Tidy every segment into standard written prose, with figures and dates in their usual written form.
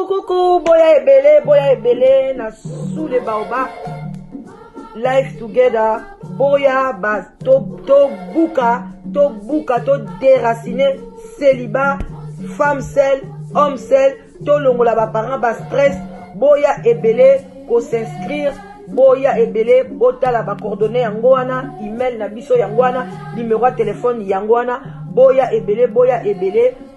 Coucou, boya ebele na sous les baobab. Life together, boya bas to buka, to déraciner célibat, femme seule, homme seul, to longola ba parents ba stress, boya ebele ko s'inscrire, boya ebele botala ba coordonnées yango wana, email na biso yango wana, numéro de téléphone yango wana, boya ebele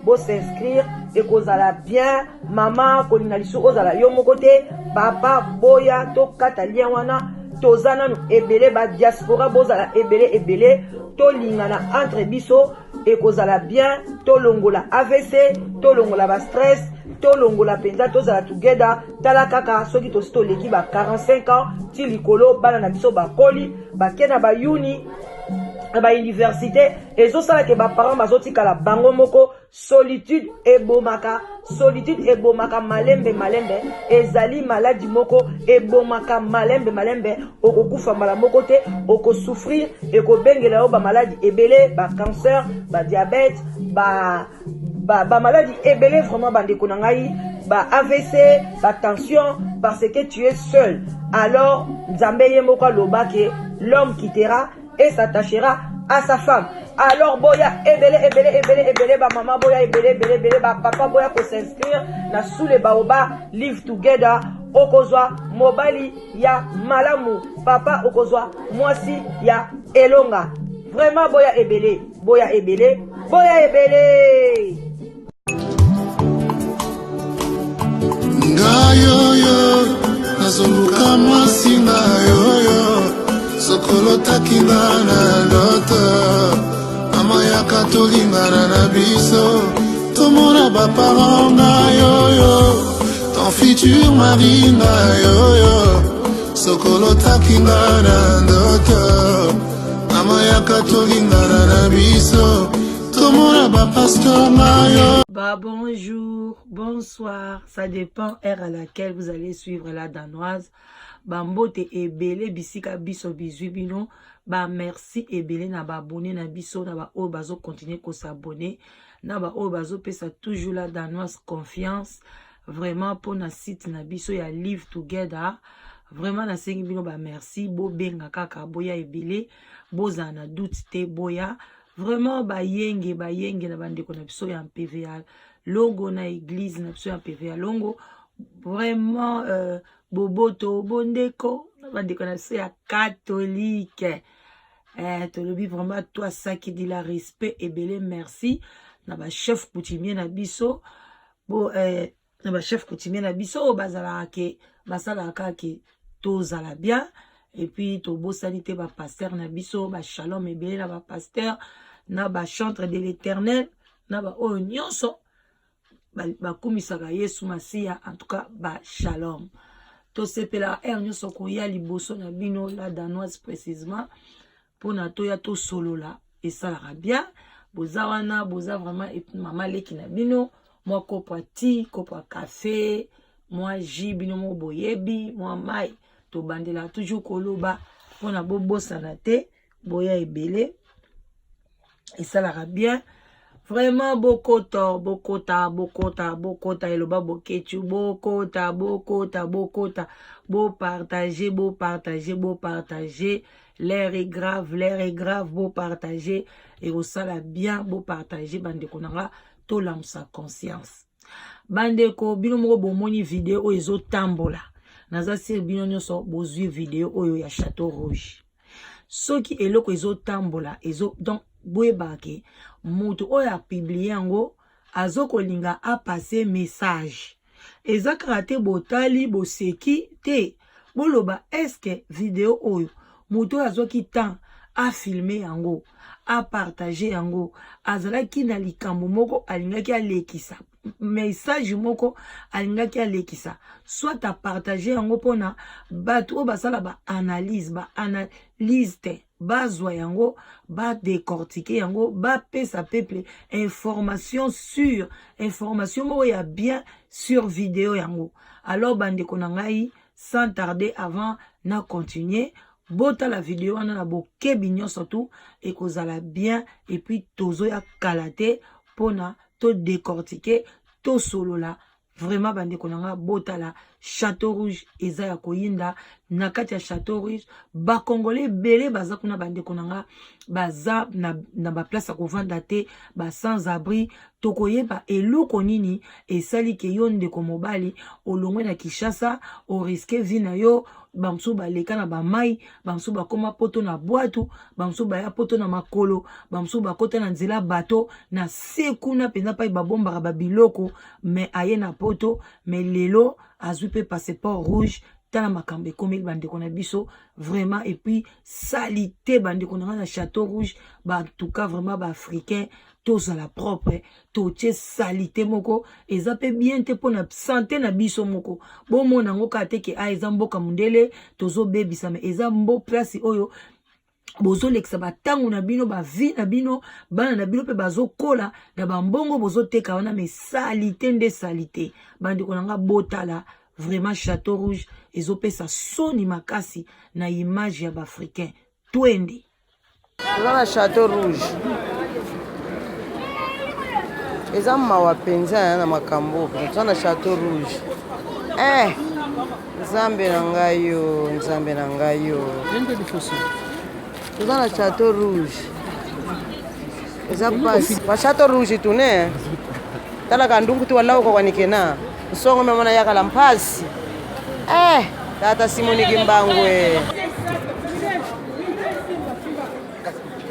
bo s'inscrire et kozala bien, maman kolinga lisu ozala yo moko te, papa boya to kata lien wana. Tozana nu ebele ba diaspora bozala ebele to lingana entre biso et kozala bien to longola AVC to longola ba stress to longola penza tozala together tala kaka soki to leki ba 45 ans ti likolo bana na biso ba koli ba kena ba uni ba université ezosala ke ba parents bazotikala bango moko solitude ebomaka malembe ezali maladie moko ebomaka malembe okokufa mbala moko te okosouffrir ekobengela yo ba maladie ebele ba cancer ba diabète ba maladie ebele vraiment bandeko na ngai ba AVC ba tension parce que tu es seul. Alors Nzambe ye moko loba ke l'homme quittera et s'attachera à sa femme. Alors boya ebele ba maman boya ebele ba papa boya ko s'inscrire na sous les baobab live together okozwa mobali ya malamu papa okozwa mwasi ya elonga. Vraiment boya ebele ngayo nazoluka mwasi ngayo sokolo takinga na loto mama yaka tolingana na biso tomona baparent na yoyo ton futur mari na yoyo sokolo takinga na ndoto mama yaka tolingana na biso tomona bapasteur na yo. Bonjour, bonsoir, ça dépend heure à laquelle vous allez suivre la danoise. Bambote ebele bisika biso bizwi bino ba merci ebele na ba abonné na biso na ba o bazo continuer ko s'abonner na ba o bazo pesa toujours la danoise confiance vraiment pour na site na biso ya live together vraiment na sengi bino ba merci bo benga kaka boya ebele boza na doute te boya vraiment ba yenge na bandeko na biso ya PVA longo na église na biso ya PVA longo vraiment boboto bondeko bandeko na biso ya catholique tolobi vraiment toi ça qui dit la respect ebele merci na ba chef coutumier na biso bo na ba chef coutumier na biso bazala ke basala ke tozala bien et puis to bosanité ba pasteur na biso ba shalom ebele na ba pasteur na ba chantre de l'Éternel na ba o nyonso ba kumisaka Yesu Masia en tout cas ba shalom to sepela nyonso ko ya liboso na bino la danoise précisément pour na to ya to solola et ça la bien boza wana boza vraiment et mama leki na bino moi kopa ti kopa café moi ji bino mo boyebi moi mai to bandela toujours koloba pour na bobosa na te boya ebele et ça la bien vraiment bokota eloba boketu bokota partager l'air est grave beau partager et au sala bien beau partager bandeko nanga to lamsa conscience bandeko bino moko bomoni vidéo ezo tambola naza sir bino nyonso bozwi vidéo oyo ya Château Rouge soki eloko ezo tambola ezo donc boyebake mutu oyo a publié yango azokolinga a passer message ezakaka te botali boseki te boloba eske video oyo mutu azoki temps a filmer yango a partager yango azalaki na likambo moko alingaki alekisa message moko alingaki alekisa soit a partager yango pona batu o basala ba analyse te bazwa yango ba décortiquer yango ba pesa peuple information sur information moko ya bien sur vidéo yango. Alors bandeko na ngai sans tarder avant na continuer bota la vidéo wana na bokebi nyonso tout et kozala bien et puis tozo ya kalate pona to décortiquer to solola. Vraiment bandeko nanga bota la Château Rouge eza ya koyinda na kati ya Château Rouge ba congolais belé baza kuna bandeko nanga baza na ba place ko vanda te ba sans abri tokoyeba eloko nini esali ke yo ndeko mobali olongwe na Kinshasa o risque vie na yo bamsu baleka na bamai bamsu bakoma poto na bwatu bamsu baya poto na makolo bamsu bakota na nzela bato na sekuna pena pa babombaka babiloko mais aye na poto mais lelo azwi pe passeport rouge tala makambe komi bandeko na biso vraiment et puis salité bandeko na Château Rouge ba en tout cas vraiment ba africain tous à la propre toche salité moko eza pe bien te pona santé na biso moko bon mona ngo kate ke a eza mboka mundele tozo bebisa me eza mbo place oyo bozo leksa batangu na bino ba vie na bino bana na bino pe bazo kola na bambongo bozo teka wana me salité nde salité bandeko nanga botala vraiment Château Rouge ezopesa soni makasi na image ya bafricain twende na Château Rouge eza mawa penza na makambo na Château Rouge nzambe na ngayo toza na Château Rouge eza pasi pa Château Rouge tune tala kandungu tu walao kwa kwanikena nsongo memona yakala mpasi tata Simoni Kimbangwe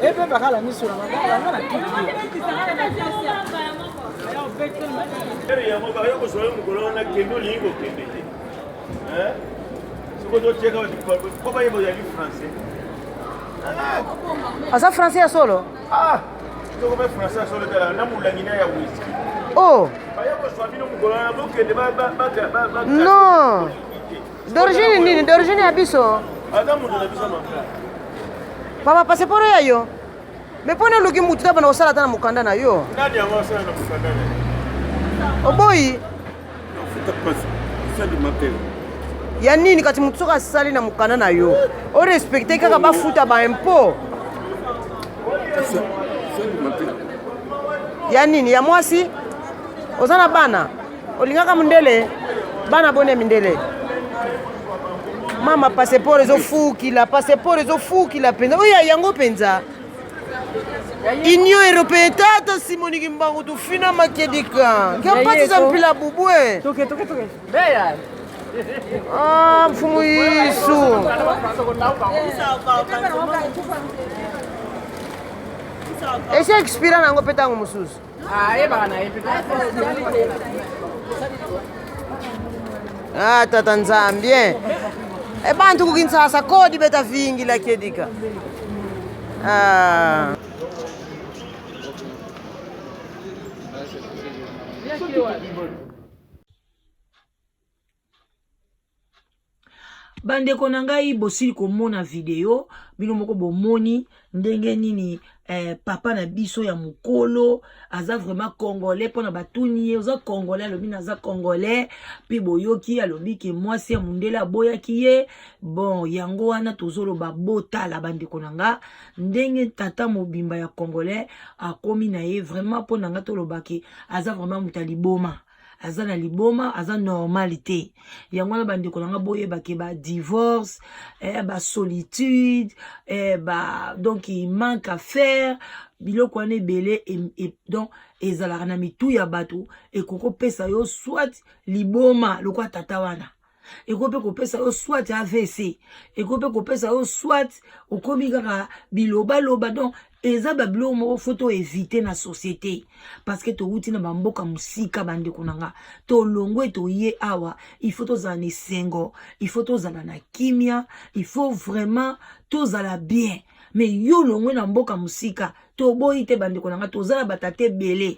ebe bakala miso na magala na kiti ya mo ba yo ko so yo ngolo na kendo lingo kende siko do cheka ko ba yebo ya français asa français ya solo to ko ba français solo tala na mulangina ya whisky ba yo ko so bino ngolo na mo kende ba non d'origine nini d'origine ya biso adamu na biso no papa passeport ya yo me pona luki mutu taba na osala tana mukanda na yo nani yango osala na mukanda na oboyi futa passe ça de m'appelle ya nini kati mutu soka sali na mukanda na yo o respecter kaka ba futa ba impôt ça de m'appelle ya nini ya mwasi ozana bana olingaka mundele bana bone mindele mama passeport ezofukila penza oya yango penza Union Européenne tata Simoni Kimbangu tufina makedika ngapatiza mpila bubwe toke beya mfumu Yesu ese expira nango petango mususu tata nzambie bantu kukinsasa kodi beta vingi la kedika bandeko na ngai bosili komona video bino moko bomoni ndenge nini papa na biso ya mukolo aza vraiment congolais pona batuni ye oza congolais alobi naza congolais puis boyoki alobi ke mwasi ya mundele aboyaki ye bon yango wana tozoloba botala bandeko na nga ndenge tata mobimba ya congolais akomi na ye vraiment pona nga tolobaki aza vraiment muta liboma aza na liboma aza normalité yango na bandeko nanga boyeba ke ba divorce ba solitude donc il manque à faire biloko wana ebele donc ezalaka na mitu ya bato ekoko pesa yo soit liboma lokwa tata wana ekope kopesa yo soit AVC ekope kopesa yo soit okomi kaka biloba donc eza babilo moko photo éviter na société parce que to wuti na bamboka musika bandeko nanga to longwe to ye awa il faut tozala na esengo il faut tozala na kimia il faut vraiment tozala bien mais yo longwe na mboka musika to boyi te bandeko nanga tozala batate belé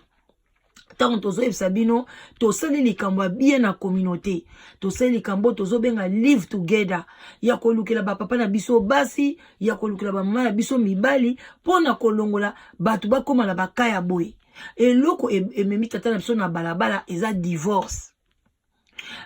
important tozo sabino to sali likambo bien na communauté to sali likambo tozo benga live together ya kolukela ba papa na biso basi ya kolukela ba mama na biso mibali pona kolongola batu bakoma na bakaya boy eloko ememi tata na biso na balabala eza divorce.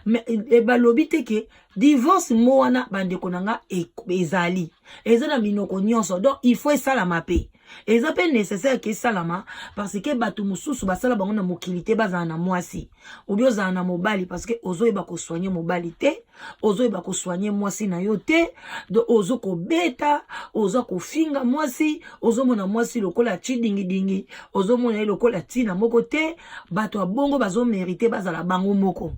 Mais balobi teke divorce mo wana bandeko nanga ezali eza na minoko nyonso donc il faut esalama pe eza pe nécessaire ke esalama parce que batu mususu basala bango na mokilité bazala na mwasi ou bien ozala na mobali parce que ozoyeba kosoigner mobali te ozoyeba kosoigner mwasi na yo te donc ozo kobeta ozo kofinga mwasi ozomona mwasi lokola chidingi ozomona ye lokola tina moko te bato abongo bazo mériter bazala bango moko.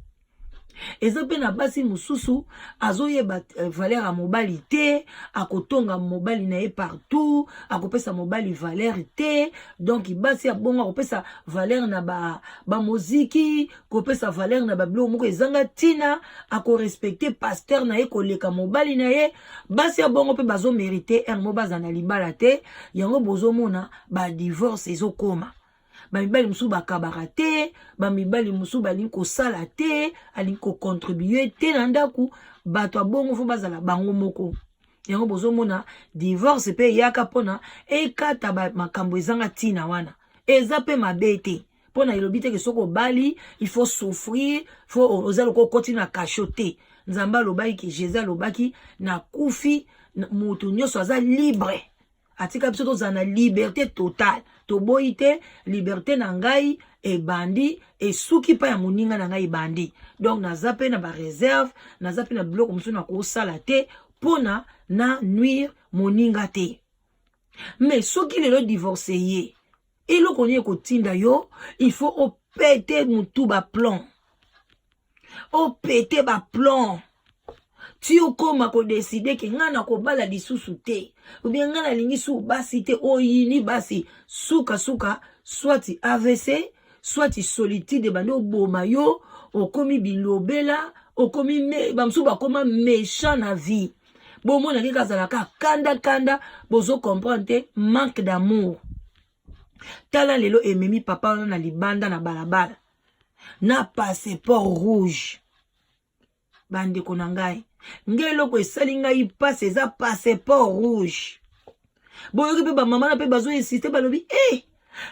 Eza pe na basi mususu azoyeba valeur a mobali te akotonga mobali na ye partout akopesa mobali valeur te donc basi abonga akopesa valeur na ba muziki kopesa valeur na ba bilo moko ezanga tina ako respecter pasteur na ye koleka mobali na ye basi abongo pe bazo mériter un mo bazana libala te yango bozomona ba divorce ezokoma. Bamibali musu bakabara te, bamibali musu balingi kosala te, alingi ko contribuer te na ndaku, bato abongo fo bazala bango moko. Yango bozomona divorce pe yaka pona ekata makambo ezanga tina wana. Eza pe mabe te. Pona ilobi te ke soko bali, il faut souffrir, faut oza loko koti na kachote. Nzamba lobaki ki Jésus lobaki na kufi mutu nyonso aza libre. Atika biso tozana liberté totale. Toboite liberté na ngai e bandi e suki pa ya moninga na ngai bandi. Donc naza pe na ba réserve, naza pe na biloko musu na ko sala te pona na nuire moninga te. Mais soki lelo divorcé ye, eloko nye ko tinda yo, il faut o péter mutu ba plan. O péter ba plan. Si o koma ko décider que ngana ko bala lisusu te ou bien ngana lingi su basi te o yini basi suka soit AVC soit solitude bando boma yo o komi bilobela o komi bamsu ba koma méchant na vie bomo na kazala ka kanda bozo comprendre manque d'amour tala lelo ememi papa na libanda na balabala na passeport rouge bande konangai ngelo ko esalinga ipase eza passeport rouge boyoki pe ba mama na pe bazo insister balobi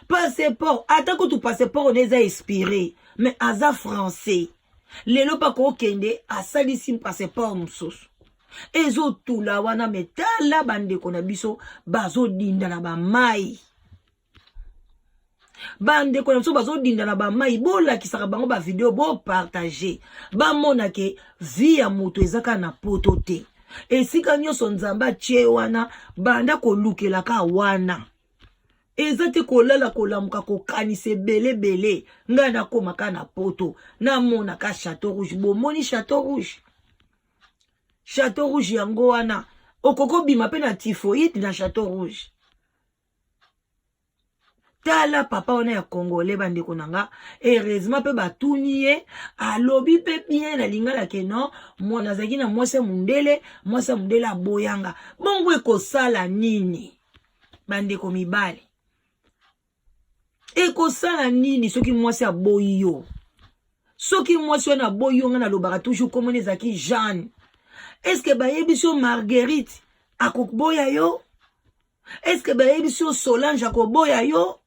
passeport atako tu passeport neza expiré mais aza français lelo pa ko kende asalisi passeport mususu ezo tula wana metala bande kona biso bazo dinda na ba mai bande ko biso bazo dinda na ba mai bola kisaka bango ba video bo partager ba mona ke vie ya moto ezaka na poto te esika nyonso nzamba tie wana banda ko lukela ka wana ezate ko lala ko lamuka ko kanise belé ngana koma kana poto na mona ka Château Rouge bo moni Château Rouge yango wana okoko bima pe na typhoïde na Château Rouge. Tala papa wana ya Congolais bande konanga heureusement pe batuni ye alobi pe bien na lingala ke non mwana zaki na mwase mundele aboyanga bongo ekosala nini bande ko mibali ekosala nini soki mwase aboyi yo soki mwase wana aboyi yo ngana lobaka toujours comme les zaki Jeanne est-ce que bayebiso Marguerite akoboya yo est-ce que bayebiso Solange akoboya yo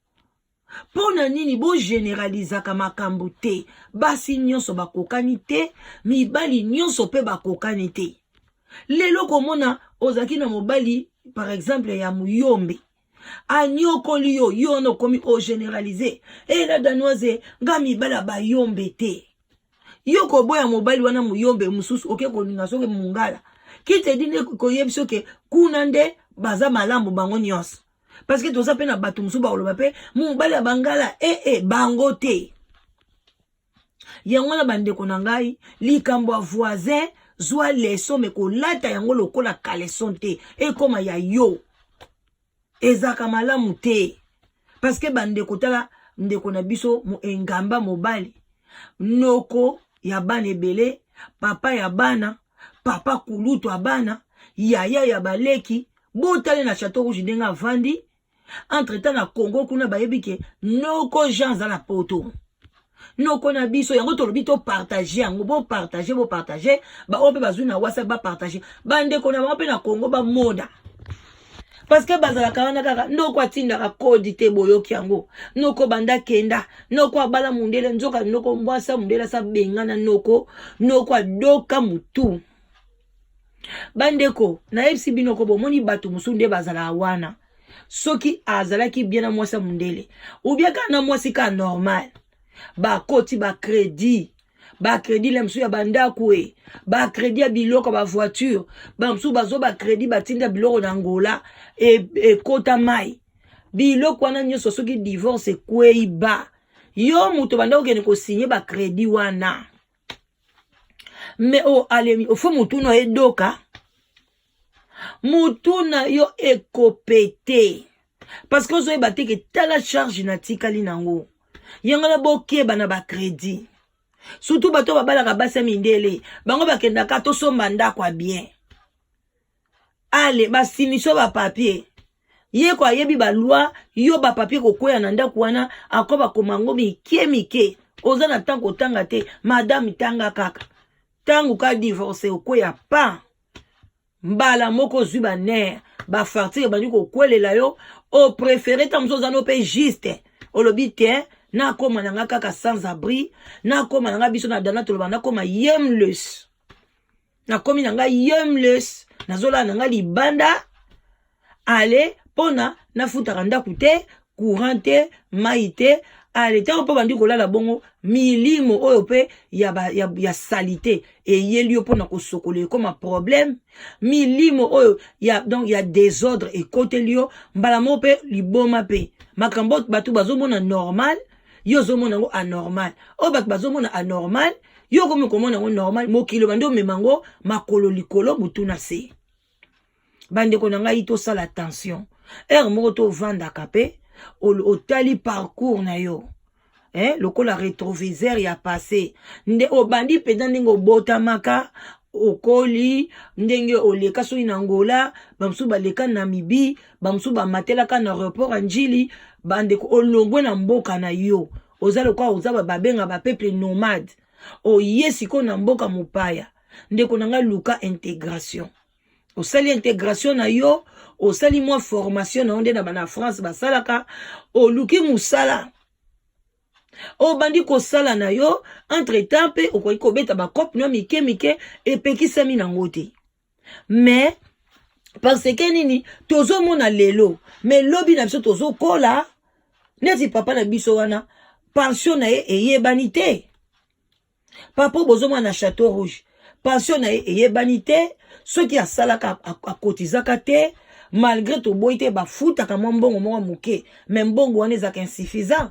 pona nini bo généraliser ka makambo te basi nyonso bakokani te mibali nyonso pe bakokani te lelo komona ozaki na mobali par exemple ya muyombe anyokoli yo no komi o généraliser la danoise nga mibala ba yombe te yo ko boya mobali wana muyombe mususu oke ko linga soke mungala kite dine ko yebso ke kunande baza malambo bango nyonso. Parce que tout ça pe na batu musu ba oloba pe mubali bangala bango te yango na bande konangai likambo voisin zwa leso me ko lata yango lokola kaleson te koma ya yo ezaka malamu te parce que bande kotala ndeko na biso mu engamba mobali noko ya bana ebele papa ya bana papa kulutu abana yaya ya baleki botale na Château Rouge denga vandi entre temps na Congo kuna bayebi ke noko Jean za na poto noko na biso yango tolobi to partager yango bo partager ba ope bazui na WhatsApp ba partager bande ko na ope na Congo ba moda parce que bazala kana kaka noko atinda ka code te boyoki yango noko banda kenda noko abala mundele nzoka noko mbwasa mundele sa bengana noko adoka mutu bandeko na FCB noko bomoni batu musunde bazala wana soki azalaki bien na mwasa mundele ou bien kana mwasi ka normal ba koti ba crédit le msu ya bandako ba crédit ya biloko ba voiture ba msu bazo ba crédit batinda biloko na Angola e kota mai biloko wana nyoso soki divorce kwei ba yo muto bandako kene ko signer ba crédit wana mais alemi o fo mutu no edoka mutuna yo ekopete parce que ozoyeba te ke tala charge na tikali nango yango na bokeba na ba crédit surtout bato babalaka basa mindele bango bakendaka tosomba ndako bien ale basimiso ba papier ye ko ayebi ba loi yo ba papier ko kwea na ndako wana akoba komango mike oza na tango tanga te madame tanga kaka tango ka divorce okwea pa mbala moko zuba ner ba fartir bandi ko kwelela yo o préféré tamso za no pe juste olobi te na koma nanga kaka sans abri na koma nanga biso na dana toloba na koma yemless na komi nanga yemless nazola nanga libanda ale pona na futaka ndaku te courant te maite ale tango po bandi kolala bongo milimo oyo pe ya salite e yeli pona ko sokole comme problème milimo oyo donc ya désordre et côté lio mbala mo pe liboma pe makambo batu bazomona normal yo zomona ngo anormal o batu bazomona anormal yo komi komona ngo normal mokilo bando memango makolo likolo mutuna se bande ko nanga ito sala attention moko to vanda kapé otali parcours na yo lokola rétroviseur ya passé nde obandi peda ndenge obotamaka okoli ndenge oleka so ina Angola bamsu baleka Namibie bamsu bamatelaka na aéroport Anjili bande ko olongwe na mboka na yo ozalo kwa ozaba babenga ba peuple nomade o yesi ko na mboka mupaya ndeko nanga luka intégration osali intégration na yo osali moi formation na onde na bana France basalaka oluki musala o bandi ko sala na yo entre temps pe okoki kobeta ba cop no mike epekisami na ngote mais parce que nini tozo mona lelo mais lobi na biso tozo kola neti papa na biso wana pension na eyebani te papa bozo mona Château Rouge pension na eyebani te soki asalaka akotizaka te malgré to boite ba futaka mbongo moko muke mais mbongo wana ezaka insuffisant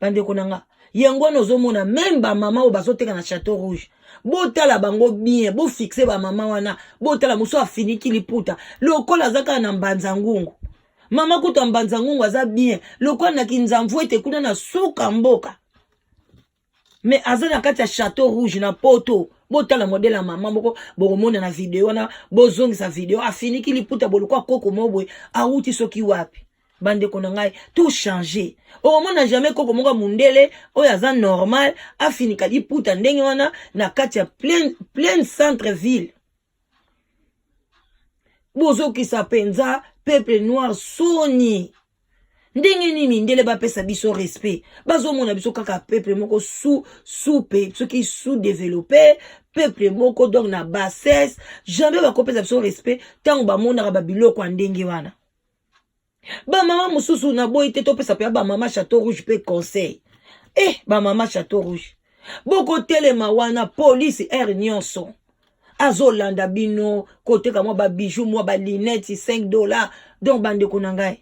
bande konanga yango nozomona même ba mama o bazoteka na Château Rouge botala bango bien bo fixer ba mama wana botala muso afiniki liputa lokola zaka na mbanza ngungu mama kuta mbanza ngungu aza bien lokola na kinzamvu ete kuna na suka mboka mais azana kati ya Château Rouge na poto botala modèle ya mama moko bokomona na video na bozongisa video afiniki liputa bolokwa koko mobwe auti soki wapi bande konangai tout changer o mona jamais koko moko mundele o yaza normal afinika liputa ndenge wana na kati ya plein centre ville bozo kisa penza peuple noir soni ndenge ni mindele ba pesa biso respect bazo mona biso kaka peuple moko soupe ceux qui sous-développé peuple moko donc na bassesse jamais ba kopesa biso respect tango ba mona ba biloko ndenge wana ba mama mususu na boy te to pesa pe ba mama Château Rouge pe conseil ba mama Château Rouge boko telema wana police nyonso azolanda bino kote kama ba bijoux moi ba lunettes $5 donc bande konangai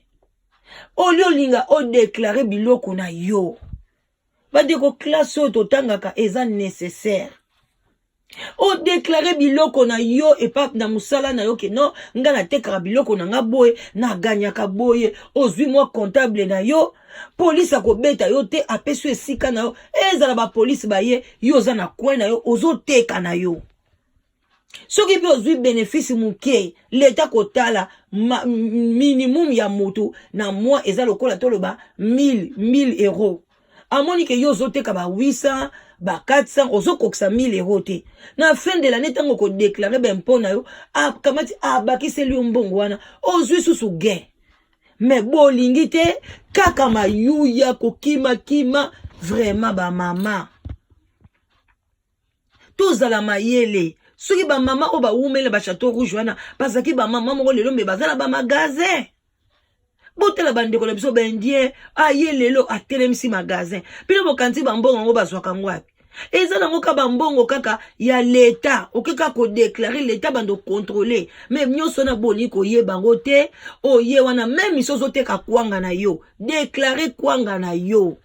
olio linga o déclarer biloko na yo bande ko classe to tangaka eza nécessaire o déclarer biloko na yo et pas na musala na yo ke non nga na tekara biloko na nga boye na ganyaka boye ozwi moi comptable na yo police akobeta yo te apeso esika na yo ezala ba police baye yo za na coin na yo ozoteka na yo soki pe ozwi bénéfice muke l'état kotala minimum ya moto na mois eza lokola toloba 1000 euros amoni ke yo ozoteka ba 800 ba 400 ozokokisa 1000 euros te na fin de l'année tango ko déclarer ben mpona yo kamati abakiseli yo mbongo wana ozwi susu gain mais bolingi te kaka mayuya kokima vraiment ba mama tozala mayele soki ba mama o ba umele ba Château Rouge wana bazaki ba mama moko lelo me bazala ba magasin botela bandeko na biso bendien aye lelo atelemisi magasin pilo bokanti bambongo ngo bazwaka ngwapi eza nango ka bambongo kaka ya leta okeka ko déclarer leta bando contrôler même nyonso na boni ko yeba ngo te oye wana même isozo teka kwanga na yo déclarer kwanga na yo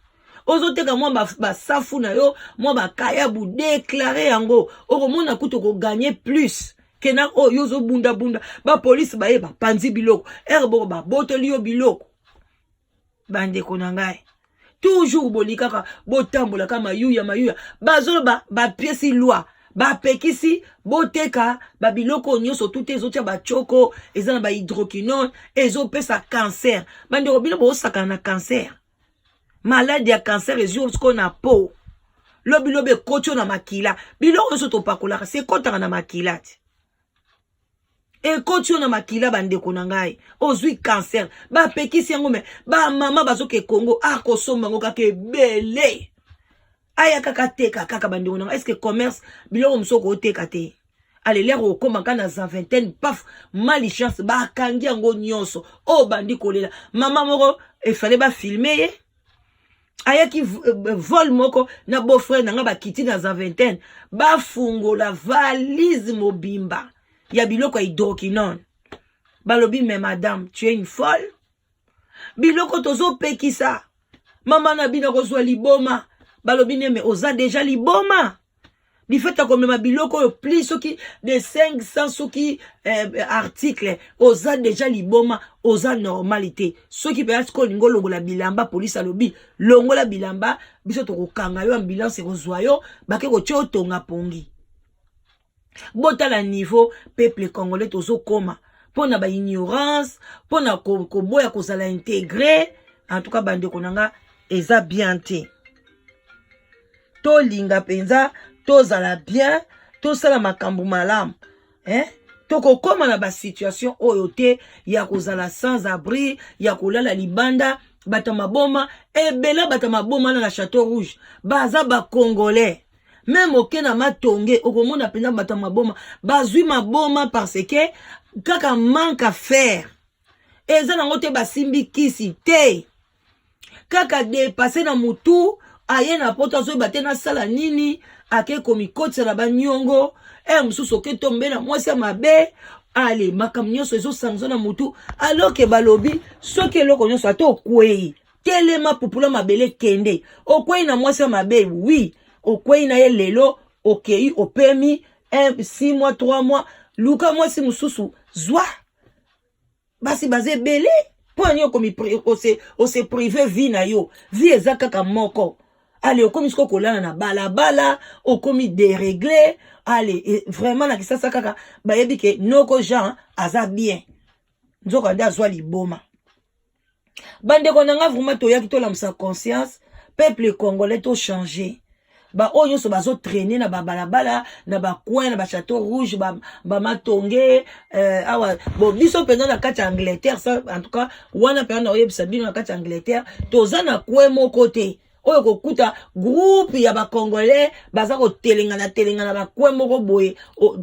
ozoteka mwa basafu na yo mwa bakayabu déclarer yango okomona kutu ko gagner plus kena oyo zo bunda ba police baye ba panzi biloko erbo ba botoli yo biloko bandeko na ngai toujours bolikaka botambola kama mayuya bazolo ba pièce loi ba pekisi boteka ba biloko nyonso tout ezotia ba choko ezana ba hydroquinone ezopesa cancer bandeko bino bosaka na cancer maladie ya cancer eziosko na peau lobilobe kocho na makila biloko nyonso topakolaka se kotaka na makila ti ekoti na makila bandeko na ngai ozwi cancer ba pekisi yango me ba mama bazoke Congo akosomba ngo kaka ebele aya kaka teka kaka bandeko na ngai est-ce que commerce biloko msoko oteka te ale lero okoma kana za vingtaine paf malchance ba kangi yango nyonso o bandi kolela mama moko efale ba filmer ye aya ki vol moko na beau-frère na nga bakiti na za vingtaine ba fungola valise mobimba ya biloko hydroquinone balobi mais madame tu es une folle biloko tozo pekisa mama na bina kozwa liboma balobi ne mais oza déjà liboma di fait comme ma biloko yo plus soki de 500 soki article oza déjà liboma oza normalité soki pe atko lingo longola bilamba police alobi longola bilamba biso to kokanga yo ambulance kozwa yo bake ko tio tonga pongi botala niveau peuple congolais tozo koma pona ba ignorance pona ko boya kozala intégré en tout cas bande konanga eza bien te to linga penza tozala bien tosala makambo malamu to kokoma na ba situation oyo te ya kozala sans abri ya kolala libanda bata maboma ebela bata maboma na Château Rouge baza ba congolais même oke na matonge okomona pena bata maboma bazwi maboma parce que kaka manque à faire eza nango te basimbi kisi te kaka dépasser na mutu aye na poto azo bate na sala nini ake komikoti na banyongo mususu oke tombe na mwasi ya mabe ale makam nyonso ezo sanzo na mutu alors que balobi soki eloko nyonso ata okwei telema pupula mabele kende okwei na mwasi ya mabe oui okwei na ye lelo okei opemi 6 mois 3 mois luka mwasi mususu zwa basi baze bele po nyo komi ose privé vie na yo vie eza kaka moko ale okomi siko kolana na balabala okomi déréglé ale vraiment na kisasa kaka bayebi ke noko Jean aza bien nzoka nda zwa liboma bande konanga vraiment toyaki to lamsa conscience peuple congolais to changer ba oyo so bazo traîner na balabala na ba coin na ba Château Rouge ba matonge awa bo biso pendant na kati Angleterre ça en tout cas wana pendant na yebisa bino na kati Angleterre toza na coin moko te oyo kokuta groupe ya ba congolais baza ko telenga na ba coin moko boye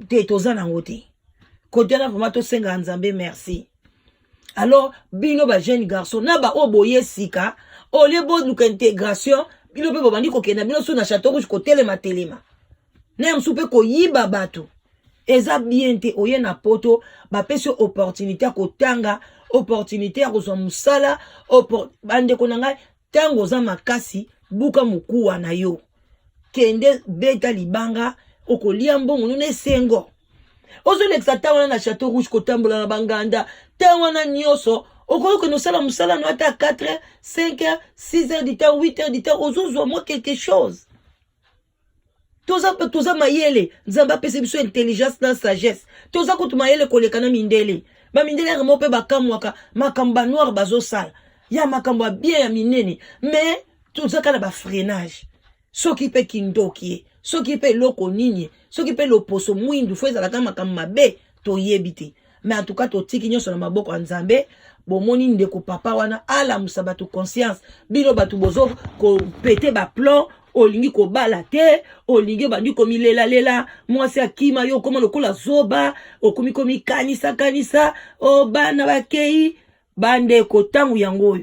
te toza na ngote côté na vraiment to senga nzambe merci alors bino ba jeune garçon na ba oboye sika ole bo luka intégration bino pe bobandi kokenda bino so na Château Rouge ko telema na msupe ko yiba bato eza bien te oye na poto ba pesi opportunité ko tanga opportunité ya kozwa musala bande konanga tango za makasi buka mukuwa na yo kende beta libanga okolia mbongo nune sengo ozo leksa tawana na Château Rouge ko tambola na banganda tawana nyoso okoyo que nous sommes musala no ata 4 heures 5 heures 6 heures du temps 8 heures du temps ozo moi quelque chose toza mayele nzamba pese biso intelligence na sagesse toza kutu mayele kolekana mindele ba mindele remope bakamwaka makamba noir bazo sala ya makamba bien ya minene mais tozaka na ba freinage soki pe kindoki soki pe loko nini soki pe loposo mwindu fo ezalaka makambo mabe toyebi te mais en tout cas totiki nyonso na maboko ya Nzambe bomoni ndeko papa wana alamusa bato conscience bino bato bozo ko pete ba plan olingi ko bala te olingi bandi komi lela mwasi akima yo koma lokola zoba okomi kanisa o bana bakei bande ko tangu yango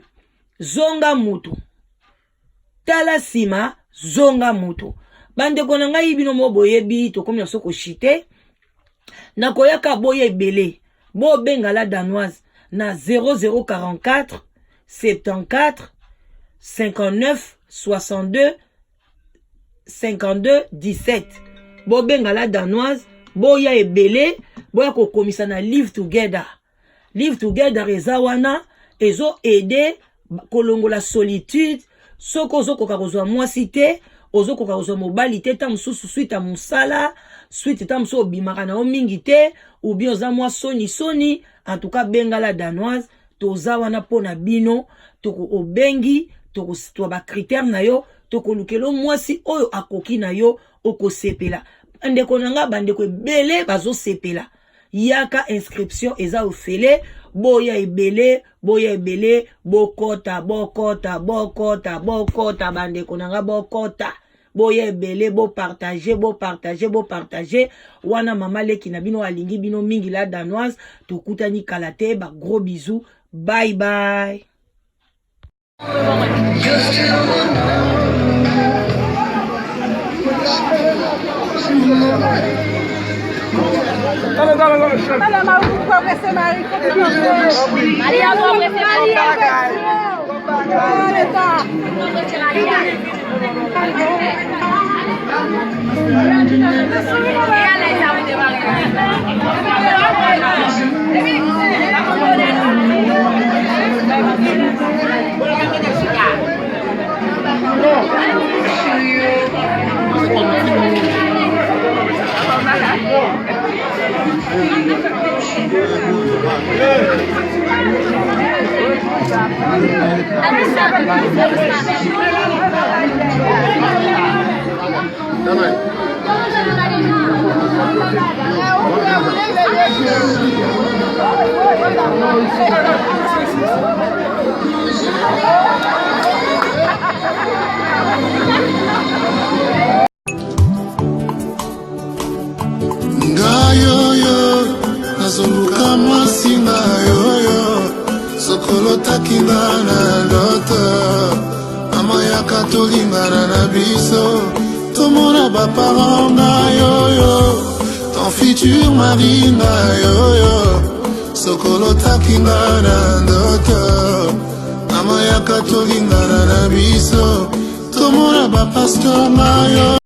zonga mutu tala sima zonga mutu bande ko ngai bino mo boyebi to komi na soko shite na koyaka boye ebele bo bengala danoise na 0044 74 59 62 52 17 bo bengala danoise boya ebele boya ko komisa na live together eza wana ezo aider kolongola solitude soko ozokoka kozwa mwasi te ozokoka kozwa mobali te ta mosusu suite ya mosala suite ta mosusu obimaka na yo mingi te ou bien oza mwa soni en tout cas bengala danoise toza wana mpona bino toko obengi toko ba critère na yo toko lukelo mwasi oyo akoki na yo okosepela ndeko nanga bandeko ebele bazo sepela yaka inscription eza ofele boya ebele bokota bandeko nanga bokota boya ebele bo partager wana mama leki na bino alingi bino mingi la danoise tokutani kala te ba gros bisous bye bye. Azoluka masinga yoyo sokolo takinga na loto amayaka tolingana na biso tomona baparent na yoyo ton futur mari na yoyo sokolo takinga na loto amayaka tolingana na biso tomona bapasteur na yo